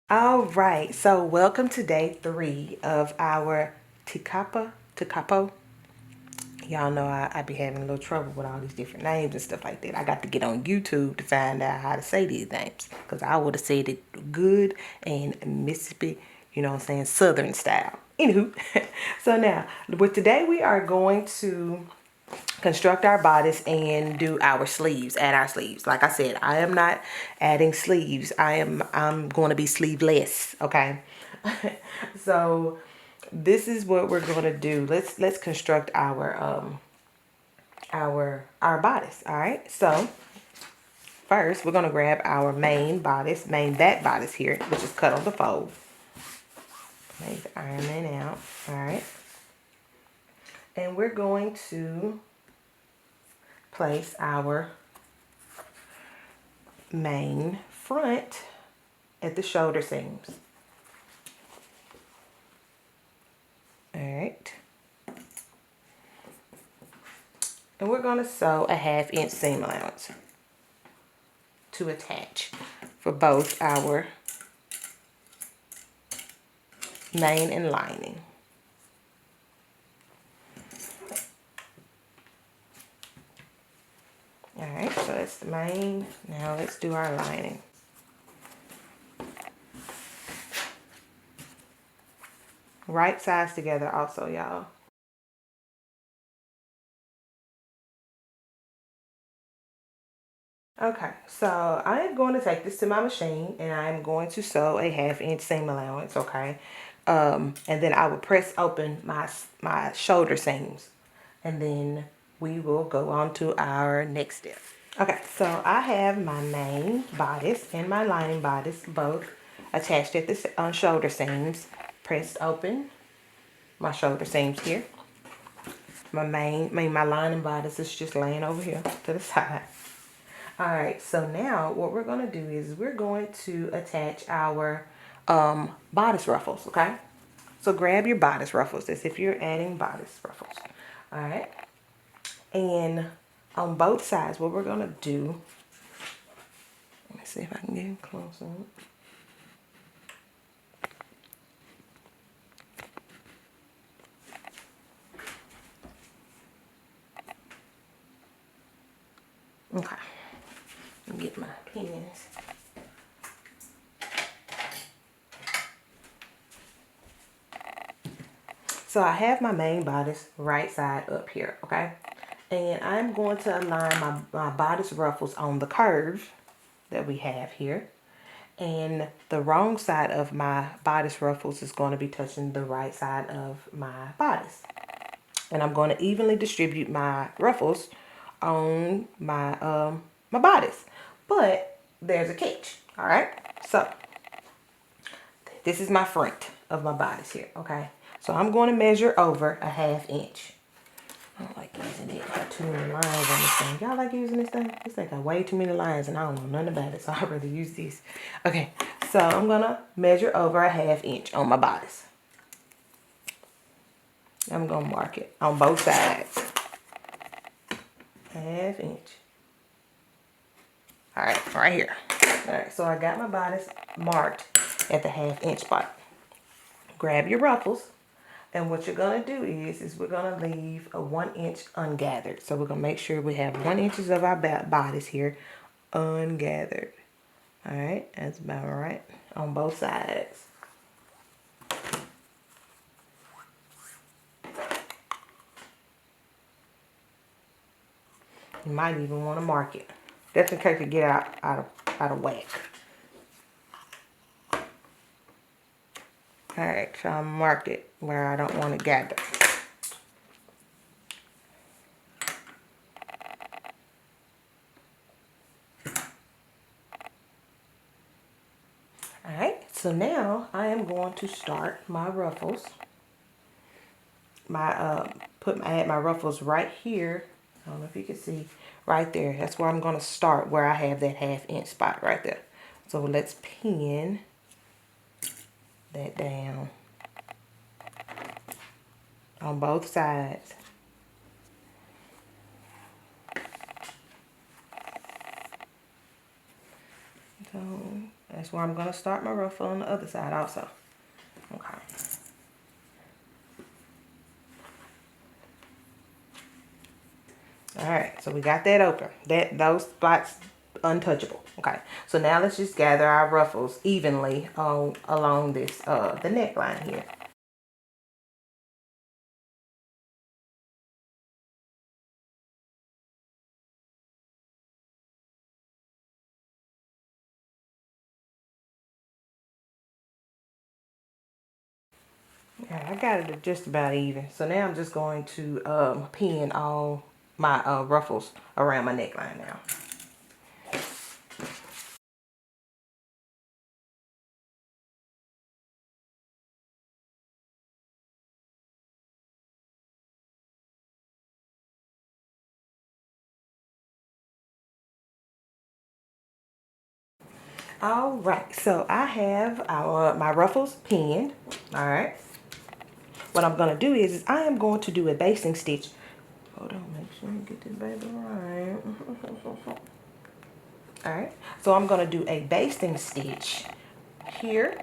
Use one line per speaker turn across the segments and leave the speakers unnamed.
All right, so welcome to day 3 of our Tekapo. Y'all know I be having a little trouble with all these different names and stuff like that. I got to get on YouTube to find out how to say these names because I would have said it good and Mississippi, you know what I'm saying, Southern style. Anywho, so now, with today we are going to construct our bodice and do our sleeves, add our sleeves. Like I said, I am not adding sleeves. I'm going to be sleeveless, okay? So this is what we're going to do. Let's construct our bodice, all right? So first, we're going to grab our main back bodice here, which is cut on the fold. Make the iron that out, all right? And we're going to place our main front at the shoulder seams. All right. And we're going to sew a 1/2 inch seam allowance to attach for both our main and lining. All right, so that's the main. Now let's do our lining. Right sides together also, y'all. Okay, so I am going to take this to my machine and I am going to sew a 1/2 inch seam allowance, okay? And then I will press open my shoulder seams and then we will go on to our next step. Okay, so I have my main bodice and my lining bodice both attached at the shoulder seams, pressed open my shoulder seams here. My lining bodice is just laying over here to the side. All right, so now what we're going to do is we're going to attach our bodice ruffles, okay? So grab your bodice ruffles as if you're adding bodice ruffles. All right, and on both sides, what we're going to do, let me see if I can get close on it. Okay, let me get my pins. So I have my main bodice right side up here, okay? And I'm going to align my bodice ruffles on the curve that we have here. And the wrong side of my bodice ruffles is going to be touching the right side of my bodice. And I'm going to evenly distribute my ruffles on my my bodice. But there's a catch, all right? So this is my front of my bodice here, okay? So I'm going to measure over a 1/2 inch. I don't like using it. Got too many lines on this thing. Y'all like using this thing? This thing got way too many lines and I don't know nothing about it, so I'd rather use this. Okay, so I'm gonna measure over a 1/2 inch on my bodice. I'm gonna mark it on both sides. 1/2 inch. All right, right here. All right, so I got my bodice marked at the 1/2 inch spot. Grab your ruffles. And what you're going to do is we're going to leave a 1 inch ungathered. So we're going to make sure we have 1 inch of our bodice here ungathered. All right, that's about right on both sides. You might even want to mark it. That's in case you get out of whack. All right, so I marked it where I don't want it gathered. All right, so now I am going to start my ruffles. I had my ruffles right here. I don't know if you can see right there. That's where I'm going to start, where I have that 1/2 inch spot right there. So let's pin that down on both sides. So That's where I'm going to start my ruffle on the other side also. Okay. All right, so we got that open. Those spots untouchable. Okay, so now let's just gather our ruffles evenly along this the neckline here. Yeah, I got it just about even. So now I'm just going to pin all my ruffles around my neckline now. All right, so I have my ruffles pinned. All right. What I'm gonna do is I am going to do a basting stitch. Hold on, make sure you get this baby right. All right, so I'm gonna do a basting stitch here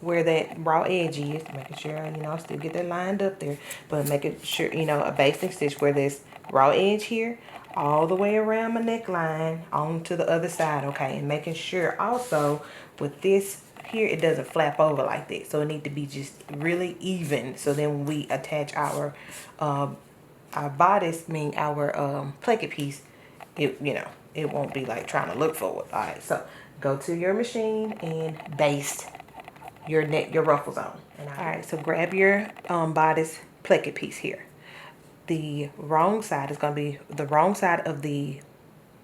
where that raw edge is, making sure, you know, still get that lined up there, but making sure, you know, a basting stitch where there's raw edge here, all the way around my neckline onto the other side, okay, and making sure also with this here, it doesn't flap over like this, so it needs to be just really even, so then when we attach our bodice, mean our placket piece, it, you know, it won't be like trying to look forward. All right, so go to your machine and baste your ruffles on. And all right, so grab your bodice placket piece here. The wrong side is going to be the wrong side of the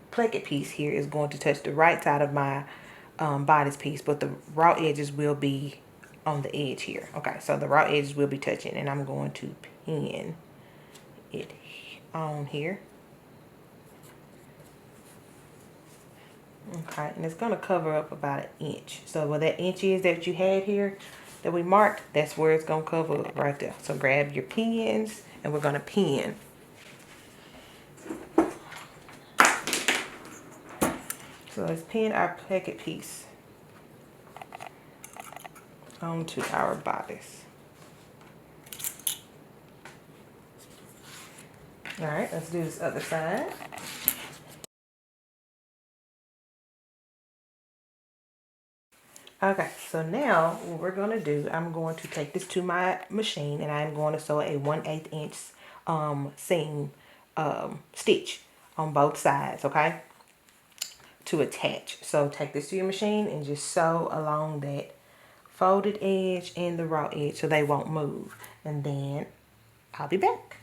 placket piece here is going to touch the right side of my bodice piece, but the raw edges will be on the edge here. Okay, so the raw edges will be touching, and I'm going to pin it on here. Okay, and it's going to cover up about an inch. So where that inch is that you had here that we marked, that's where it's going to cover up right there. So grab your pins and we're going to pin. So let's pin our placket piece onto our bodice. All right, let's do this other side. Okay, so now what we're going to do, I'm going to take this to my machine and I'm going to sew a 1/8 inch seam stitch on both sides, okay, to attach. So take this to your machine and just sew along that folded edge and the raw edge so they won't move. And then I'll be back.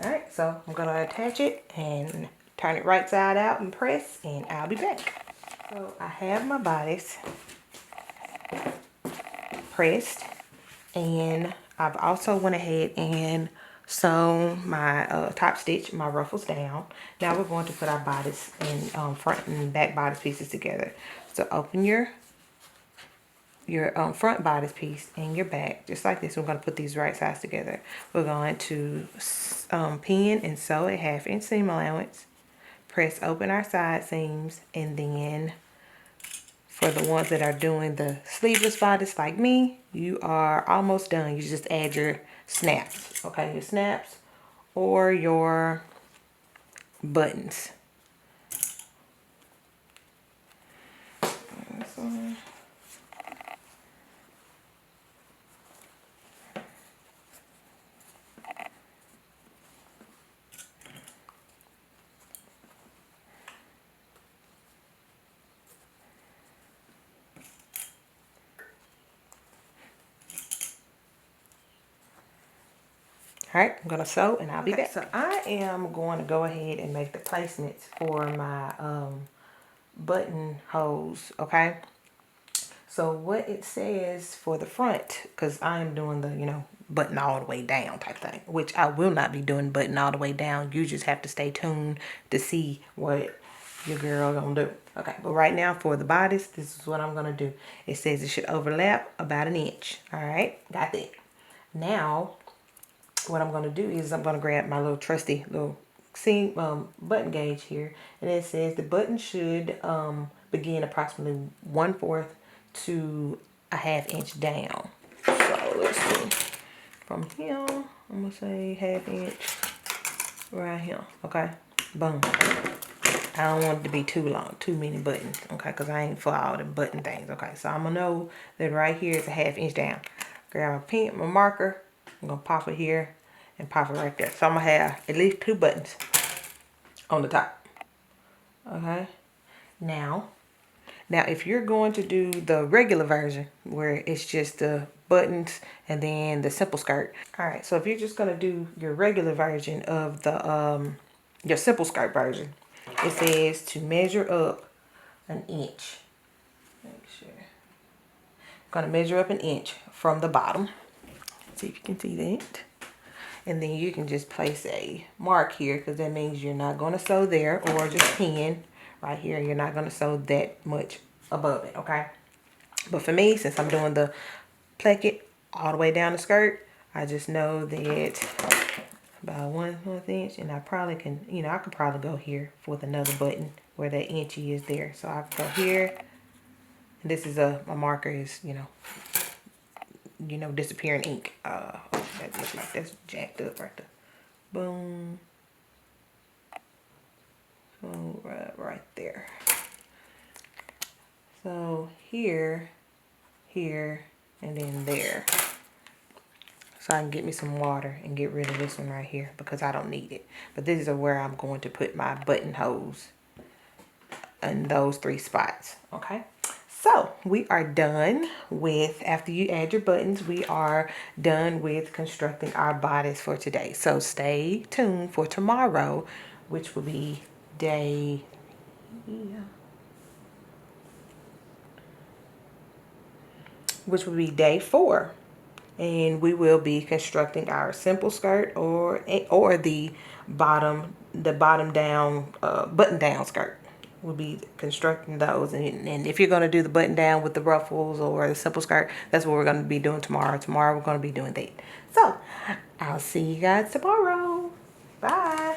All right, so I'm gonna attach it and turn it right side out and press, and I'll be back. So I have my bodice pressed, and I've also went ahead and sewn my top stitch, my ruffles down. Now we're going to put our bodice and front and back bodice pieces together. So open your front bodice piece and your back just like this. We're going to put these right sides together. We're going to pin and sew a 1/2 inch seam allowance, press open our side seams, and then for the ones that are doing the sleeveless bodice like me, you are almost done. You just add your snaps, okay, your snaps or your buttons. All right, I'm gonna sew and I'll be back. So I am going to go ahead and make the placements for my button holes, okay? So what it says for the front, because I'm doing the, button all the way down type thing, which I will not be doing button all the way down. You just have to stay tuned to see what your girl gonna do. Okay, but right now for the bodice, this is what I'm gonna do. It says it should overlap about an inch. All right, got that. Now, what I'm gonna do is I'm gonna grab my little trusty little button gauge here, and it says the button should begin approximately 1/4 to a 1/2 inch down. So let's see. From here, I'm gonna say 1/2 inch right here. Okay, boom. I don't want it to be too long, too many buttons, okay, because I ain't for all the button things, okay. So I'm gonna know that right here is a 1/2 inch down. Grab my pen, my marker, I'm gonna pop it here and pop it right there. So I'm gonna have at least 2 buttons on the top, okay. Now if you're going to do the regular version where it's just the buttons and then the simple skirt, all right, so if you're just gonna do your regular version of the your simple skirt version, it says to measure up an inch. Make sure. I'm gonna measure up an inch from the bottom. See if you can see that. And then you can just place a mark here, because that means you're not gonna sew there, or just pin right here. You're not gonna sew that much above it, okay? But for me, since I'm doing the placket all the way down the skirt, I just know that about 1/4 inch, and I probably can, I could probably go here with another button where that inchy is there. So I can go here, and this is my marker is, disappearing ink. That looks like that's jacked up right there. Boom. So right there. So here, and then there. So I can get me some water and get rid of this one right here, because I don't need it. But this is where I'm going to put my buttonholes in those 3 spots, okay? So we are done with, after you add your buttons, we are done with constructing our bodice for today. So stay tuned for tomorrow, which will be day 4. And we will be constructing our simple skirt or the bottom down button down skirt. We'll be constructing those, and if you're going to do the button down with the ruffles or the simple skirt, that's what we're going to be doing tomorrow. Tomorrow we're going to be doing that. So I'll see you guys tomorrow. Bye.